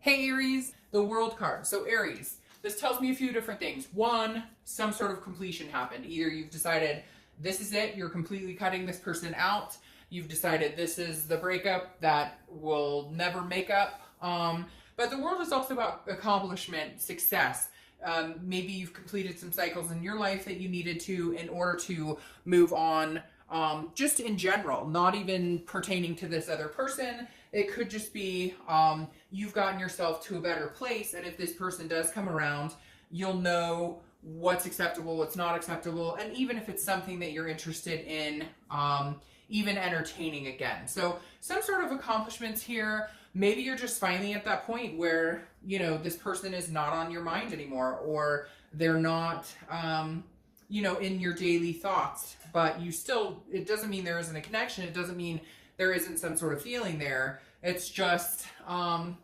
Hey Aries, the World card. So Aries, this tells me a few different things. One, some sort of completion happened. Either you've decided this is it, you're completely cutting this person out. You've decided this is the breakup that will never make up. But the World is also about accomplishment, success. Maybe you've completed some cycles in your life that you needed to in order to move on. Just in general, not even pertaining to this other person. It could just be you've gotten yourself to a better place, and if this person does come around, you'll know what's acceptable, what's not acceptable, and even if it's something that you're interested in, even entertaining again. So some sort of accomplishments here. Maybe you're just finally at that point where, you know, this person is not on your mind anymore, or they're not, you know, in your daily thoughts, but you still, it doesn't mean there isn't a connection. It doesn't mean there isn't some sort of feeling there. It's just,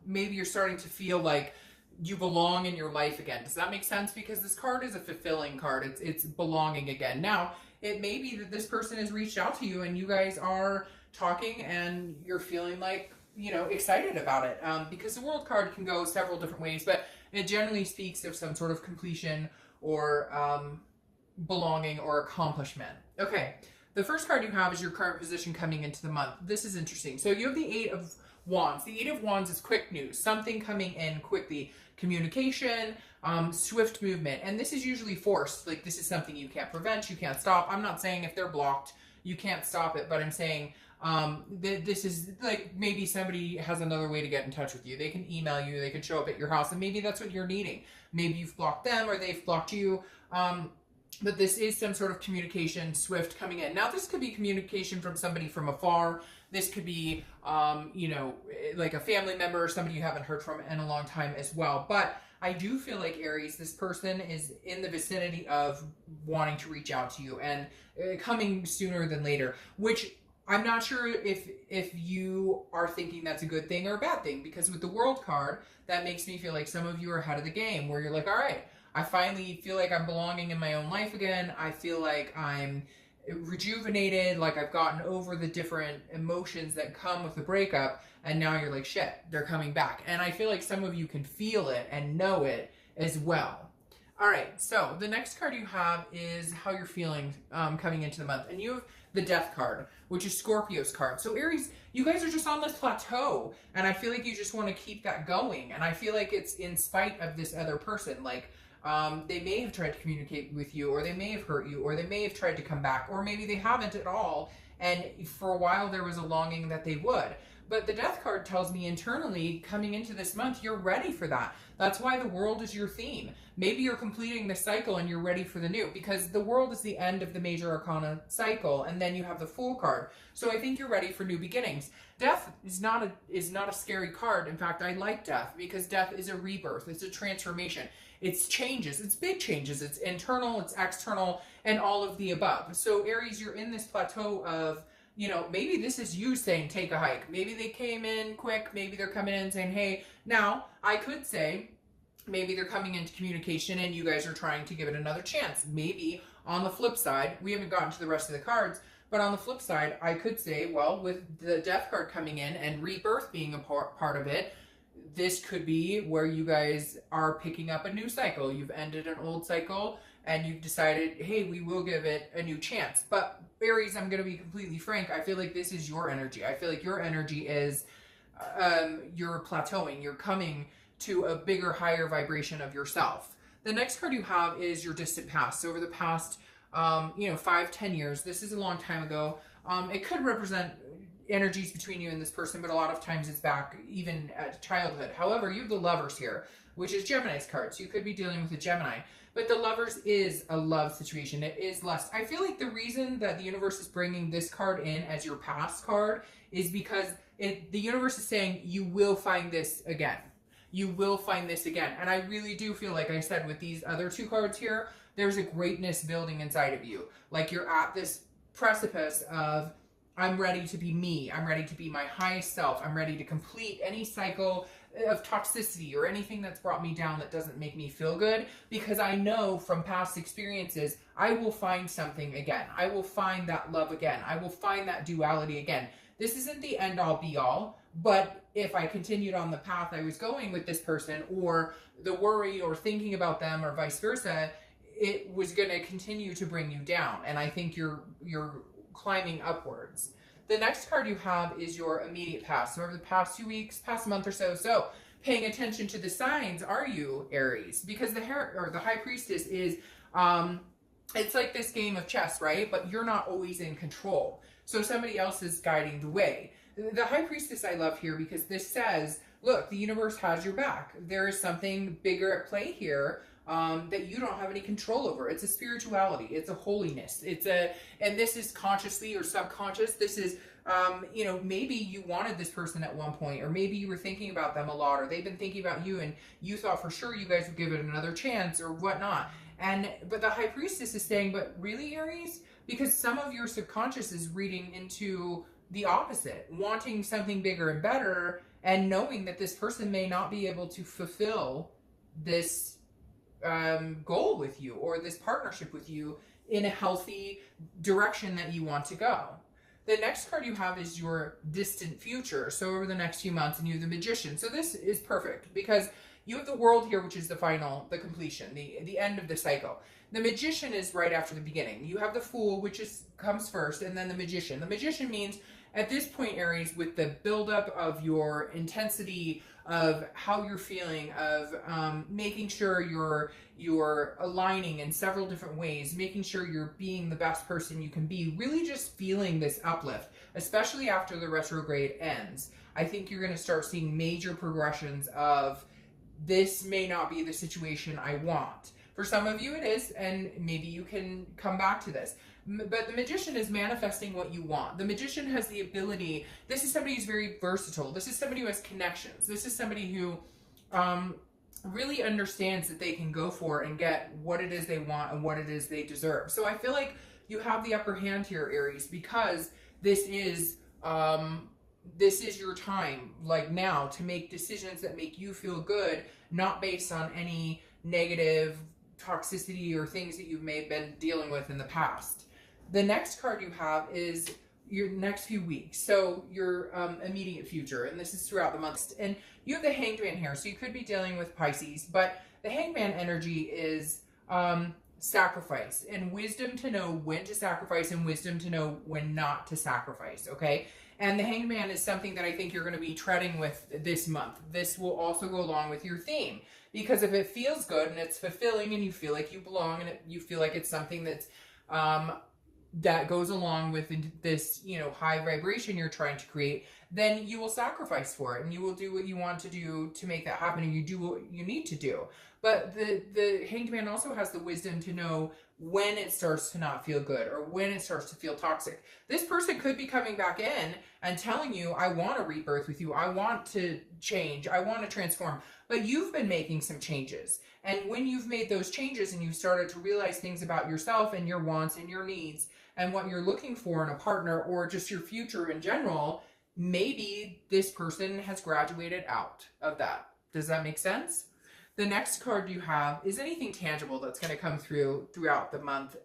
maybe you're starting to feel like you belong in your life again. Does that make sense? Because this card is a fulfilling card. It's belonging again. Now, it may be that this person has reached out to you and you guys are talking and you're feeling like, you know, excited about it. Because the World card can go several different ways, but it generally speaks of some sort of completion or belonging or accomplishment. Okay, the first card you have is your current position coming into the month. This is interesting. So you have the Eight of Wands. The Eight of Wands is quick news, something coming in quickly, communication, swift movement, and this is usually forced. Like, this is something you can't prevent, you can't stop. I'm not saying if they're blocked you can't stop it, but I'm saying this is like, maybe somebody has another way to get in touch with you. They can email you, they can show up at your house, and maybe that's what you're needing. Maybe you've blocked them or they've blocked you. But this is some sort of communication swift coming in. Now, this could be communication from somebody from afar. This could be, you know, like a family member or somebody you haven't heard from in a long time as well. But I do feel like, Aries, this person is in the vicinity of wanting to reach out to you and coming sooner than later, which I'm not sure if you are thinking that's a good thing or a bad thing, because with the World card, that makes me feel like some of you are ahead of the game, where you're like, all right, I finally feel like I'm belonging in my own life again. I feel like I'm rejuvenated, like I've gotten over the different emotions that come with the breakup, and now you're like, shit, they're coming back. And I feel like some of you can feel it and know it as well. All right, so the next card you have is how you're feeling coming into the month. And you have the Death card, which is Scorpio's card. So Aries, you guys are just on this plateau, and I feel like you just want to keep that going. And I feel like it's in spite of this other person. Like, they may have tried to communicate with you, or they may have hurt you, or they may have tried to come back, or maybe they haven't at all. And for a while there was a longing that they would. But the Death card tells me internally, coming into this month, you're ready for that. That's why the World is your theme. Maybe you're completing the cycle and you're ready for the new, because the World is the end of the major arcana cycle, and then you have the Fool card. So I think you're ready for new beginnings. Death is not a scary card. In fact, I like death, because death is a rebirth. It's a transformation. It's changes. It's big changes. It's internal, it's external, and all of the above. So Aries, you're in this plateau of, you know, maybe this is you saying, take a hike. Maybe they came in quick. Maybe they're coming in saying, hey. Now, I could say, maybe they're coming into communication and you guys are trying to give it another chance. Maybe on the flip side, we haven't gotten to the rest of the cards, but on the flip side, I could say, well, with the Death card coming in and rebirth being a part of it, this could be where you guys are picking up a new cycle. You've ended an old cycle and you've decided, hey, we will give it a new chance. But Aries, I'm going to be completely frank, I feel like this is your energy. I feel like your energy is, you're plateauing. You're coming to a bigger, higher vibration of yourself. The next card you have is your distant past. So over the past, you know, 5-10 years, this is a long time ago. It could represent energies between you and this person, but a lot of times it's back even at childhood. However, you have the Lovers here, which is Gemini's card. So you could be dealing with a Gemini. But the Lovers is a love situation. It is lust. I feel like the reason that the universe is bringing this card in as your past card is because the universe is saying you will find this again. You will find this again. And I really do feel like I said with these other two cards here, there's a greatness building inside of you. Like you're at this precipice of, I'm ready to be me. I'm ready to be my highest self. I'm ready to complete any cycle of toxicity or anything that's brought me down that doesn't make me feel good, because I know from past experiences, I will find something again. I will find that love again. I will find that duality again. This isn't the end all be all, But if I continued on the path I was going with this person, or the worry or thinking about them or vice versa, it was going to continue to bring you down. And I think you're climbing upwards. The next card you have is your immediate past. So over the past 2 weeks, past month or so. So paying attention to the signs, are you Aries? Because the High Priestess is, it's like this game of chess, right? But you're not always in control. So somebody else is guiding the way. The High Priestess I love here because this says, look, the universe has your back. There is something bigger at play here that you don't have any control over. It's a spirituality. It's a holiness. And this is consciously or subconscious. This is, you know, maybe you wanted this person at one point, or maybe you were thinking about them a lot, or they've been thinking about you and you thought for sure you guys would give it another chance or whatnot. But the High Priestess is saying, but really, Aries? Because some of your subconscious is reading into the opposite, wanting something bigger and better, and knowing that this person may not be able to fulfill this goal with you or this partnership with you in a healthy direction that you want to go. The next card you have is your distant future. So over the next few months, and you have the Magician. So this is perfect because you have the World here, which is the completion, the end of the cycle. The Magician is right after the beginning. You have the Fool, which comes first, and then the Magician. The Magician means at this point, Aries, with the buildup of your intensity, of how you're feeling, of making sure you're aligning in several different ways, making sure you're being the best person you can be, really just feeling this uplift, especially after the retrograde ends. I think you're going to start seeing major progressions of, this may not be the situation I want. For some of you it is, and maybe you can come back to this. But the Magician is manifesting what you want. The Magician has the ability, this is somebody who's very versatile. This is somebody who has connections. This is somebody who really understands that they can go for and get what it is they want and what it is they deserve. So I feel like you have the upper hand here, Aries, because this is your time, like now, to make decisions that make you feel good, not based on any negative toxicity or things that you've may have been dealing with in the past. The next card you have is your next few weeks, so your immediate future, and this is throughout the month. And you have the Hanged Man here, so you could be dealing with Pisces, but the Hanged Man energy is sacrifice and wisdom to know when to sacrifice and wisdom to know when not to sacrifice, okay? And the Hanged Man is something that I think you're going to be treading with this month. This will also go along with your theme, because if it feels good and it's fulfilling and you feel like you belong and you feel like it's something that's that goes along with this, you know, high vibration you're trying to create, then you will sacrifice for it and you will do what you want to do to make that happen, and you do what you need to do. But the Hanged Man also has the wisdom to know when it starts to not feel good or when it starts to feel toxic. This person could be coming back in and telling you, I want to rebirth with you. I want to change. I want to transform. But you've been making some changes. And when you've made those changes and you've started to realize things about yourself and your wants and your needs and what you're looking for in a partner or just your future in general, maybe this person has graduated out of that. Does that make sense? The next card you have is anything tangible that's going to come throughout the month.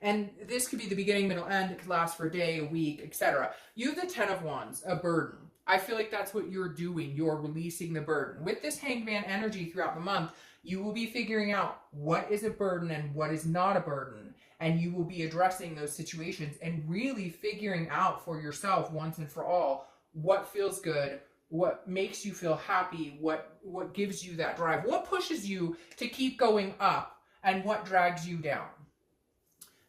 And this could be the beginning, middle, end. It could last for a day, a week, etc. You have the 10 of Wands, a burden. I feel like that's what you're doing. You're releasing the burden. With this Hanged Man energy throughout the month, you will be figuring out what is a burden and what is not a burden. And you will be addressing those situations and really figuring out for yourself once and for all what feels good, what makes you feel happy, what gives you that drive, what pushes you to keep going up, and what drags you down.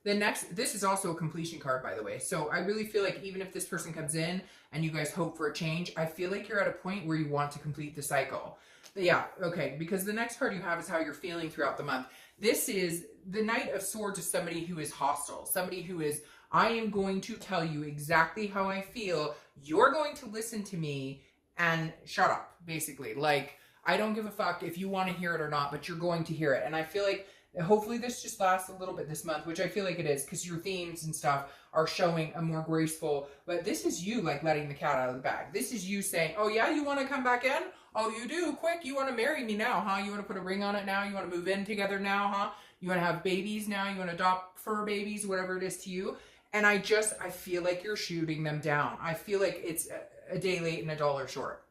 This is also a completion card, by the way. So I really feel like even if this person comes in and you guys hope for a change, I feel like you're at a point where you want to complete the cycle. But yeah, okay, because the next card you have is how you're feeling throughout the month. This is the Knight of Swords, is somebody who is hostile, somebody who is, I am going to tell you exactly how I feel. You're going to listen to me and shut up, basically. Like, I don't give a fuck if you want to hear it or not, but you're going to hear it. And I feel like hopefully this just lasts a little bit this month, which I feel like it is, because your themes and stuff are showing a more graceful, but this is you like letting the cat out of the bag. This is you saying, oh yeah, you want to come back in? Oh, you do? Quick, you want to marry me now, huh? You want to put a ring on it now? You want to move in together now, huh? You want to have babies now? You want to adopt fur babies, whatever it is to you? And I feel like you're shooting them down. I feel like it's a day late and a dollar short.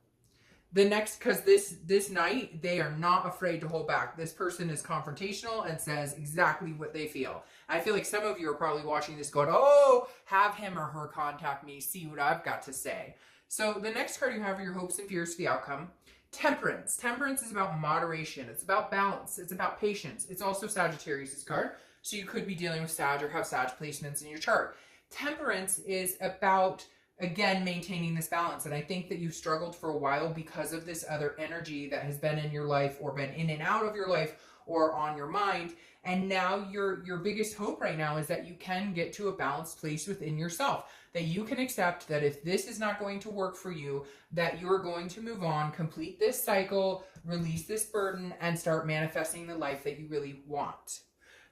The next, because this night, they are not afraid to hold back. This person is confrontational and says exactly what they feel. I feel like some of you are probably watching this going, oh, have him or her contact me, see what I've got to say. So the next card you have are your hopes and fears for the outcome. Temperance. Temperance is about moderation. It's about balance. It's about patience. It's also Sagittarius' card. So you could be dealing with Sag or have Sag placements in your chart. Temperance is about, again, maintaining this balance. And I think that you've struggled for a while because of this other energy that has been in your life or been in and out of your life or on your mind. And now your biggest hope right now is that you can get to a balanced place within yourself, that you can accept that if this is not going to work for you, that you're going to move on, complete this cycle, release this burden, and start manifesting the life that you really want.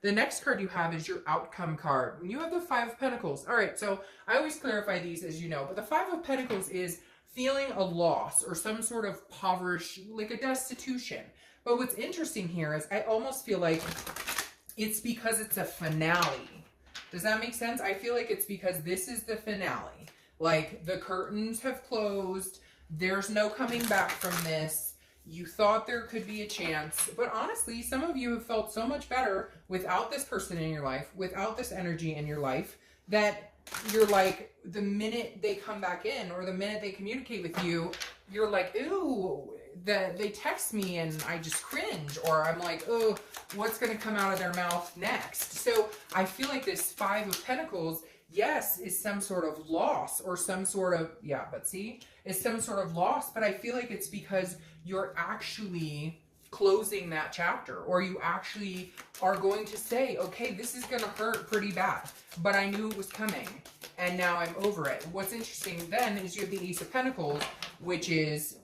The next card you have is your outcome card. You have the Five of Pentacles. All right, so I always clarify these, as you know, but the Five of Pentacles is feeling a loss or some sort of poverty, like a destitution. But what's interesting here is I almost feel like it's because it's a finale. Does that make sense? I feel like it's because this is the finale. Like the curtains have closed. There's no coming back from this. You thought there could be a chance, but honestly, some of you have felt so much better without this person in your life, without this energy in your life, that you're like, the minute they come back in or the minute they communicate with you, you're like, ooh, they text me and I just cringe, or I'm like, oh, what's going to come out of their mouth next? So I feel like this Five of Pentacles, yes, is some sort of loss or some sort of, yeah, but see, it's some sort of loss, but I feel like it's because you're actually closing that chapter, or you actually are going to say, okay, this is going to hurt pretty bad, but I knew it was coming and now I'm over it. What's interesting then is you have the Ace of Pentacles, which is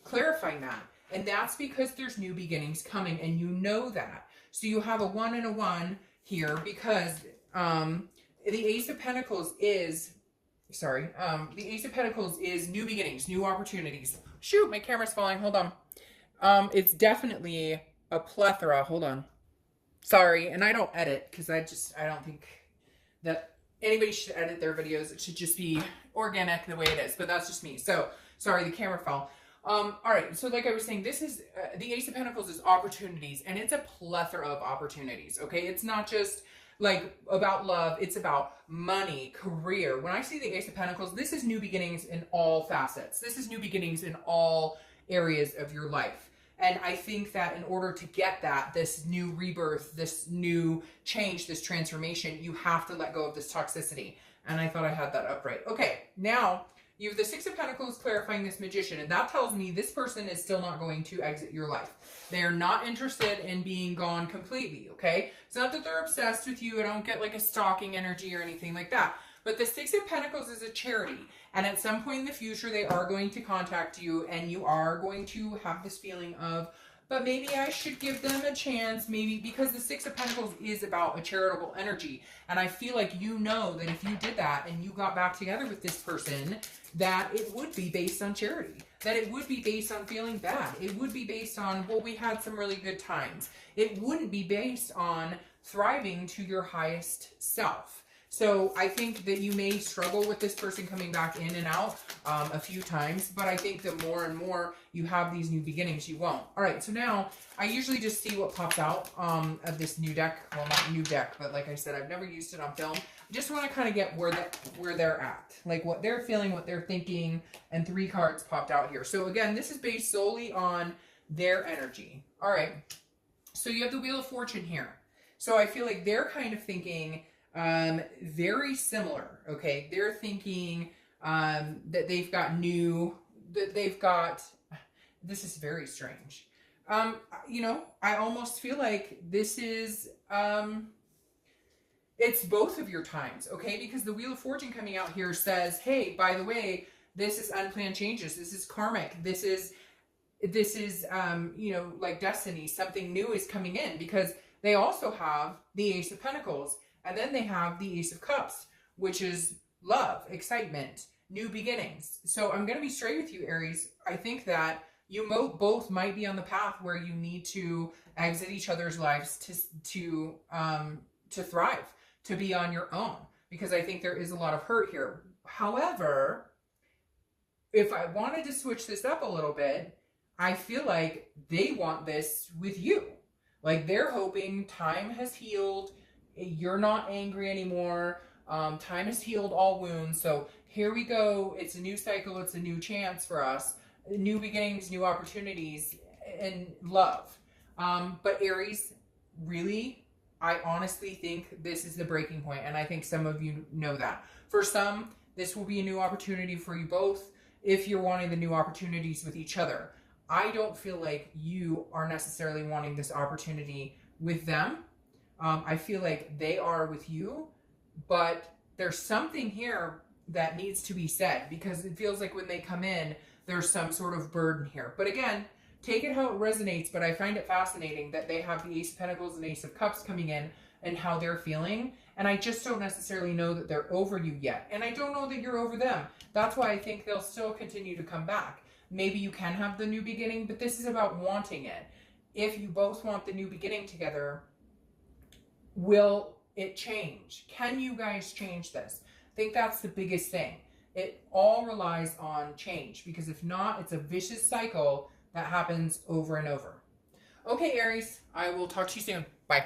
clarifying that. And that's because there's new beginnings coming and you know that. So you have a 1 and a 1 here because the Ace of Pentacles is, the Ace of Pentacles is new beginnings, new opportunities. Shoot, my camera's falling. Hold on. It's definitely a plethora. Hold on. Sorry, and I don't edit because I don't think that anybody should edit their videos. It should just be organic the way it is, but that's just me. So, sorry, the camera fell. All right, so like I was saying, this is, the Ace of Pentacles is opportunities, and it's a plethora of opportunities, okay? It's not just like about love, it's about money, career. When I see the Ace of Pentacles, this is new beginnings in all facets. This is new beginnings in all areas of your life. And I think that in order to get that, this new rebirth, this new change, this transformation, you have to let go of this toxicity. And I thought I had that up right. Okay, now you have the Six of Pentacles clarifying this Magician, and that tells me this person is still not going to exit your life. They are not interested in being gone completely, okay? It's not that they're obsessed with you. I don't get like a stalking energy or anything like that. But the Six of Pentacles is a charity, and at some point in the future, they are going to contact you, and you are going to have this feeling of, but maybe I should give them a chance, maybe, because the Six of Pentacles is about a charitable energy. And I feel like you know that if you did that and you got back together with this person, that it would be based on charity, that it would be based on feeling bad. It would be based on, well, we had some really good times. It wouldn't be based on thriving to your highest self. So I think that you may struggle with this person coming back in and out a few times, but I think the more and more you have these new beginnings, you won't. All right, so now I usually just see what pops out of this new deck. Well, not new deck, but like I said, I've never used it on film. I just want to kind of get where they're at, like what they're feeling, what they're thinking, and 3 cards popped out here. So again, this is based solely on their energy. All right, so you have the Wheel of Fortune here. So I feel like they're kind of thinking very similar, okay? They're thinking that they've got this is very strange. You know, I almost feel like this is, it's both of your times, okay? Because the Wheel of Fortune coming out here says, hey, by the way, this is unplanned changes. This is karmic. This is, you know, like destiny. Something new is coming in, because they also have the Ace of Pentacles. And then they have the Ace of Cups, which is love, excitement, new beginnings. So I'm going to be straight with you, Aries. I think that you both might be on the path where you need to exit each other's lives to thrive, to be on your own, because I think there is a lot of hurt here. However, if I wanted to switch this up a little bit, I feel like they want this with you. Like they're hoping time has healed, you're not angry anymore, time has healed all wounds, so here we go, it's a new cycle, it's a new chance for us, new beginnings, new opportunities, and love. But Aries, really, I honestly think this is the breaking point, and I think some of you know that. For some, this will be a new opportunity for you both if you're wanting the new opportunities with each other. I don't feel like you are necessarily wanting this opportunity with them. I feel like they are with you, but there's something here that needs to be said, because it feels like when they come in, there's some sort of burden here. But again, take it how it resonates, but I find it fascinating that they have the Ace of Pentacles and Ace of Cups coming in and how they're feeling. And I just don't necessarily know that they're over you yet. And I don't know that you're over them. That's why I think they'll still continue to come back. Maybe you can have the new beginning, but this is about wanting it. If you both want the new beginning together, will it change? Can you guys change this? I think that's the biggest thing. It all relies on change, because if not, it's a vicious cycle that happens over and over. Okay, Aries, I will talk to you soon. Bye.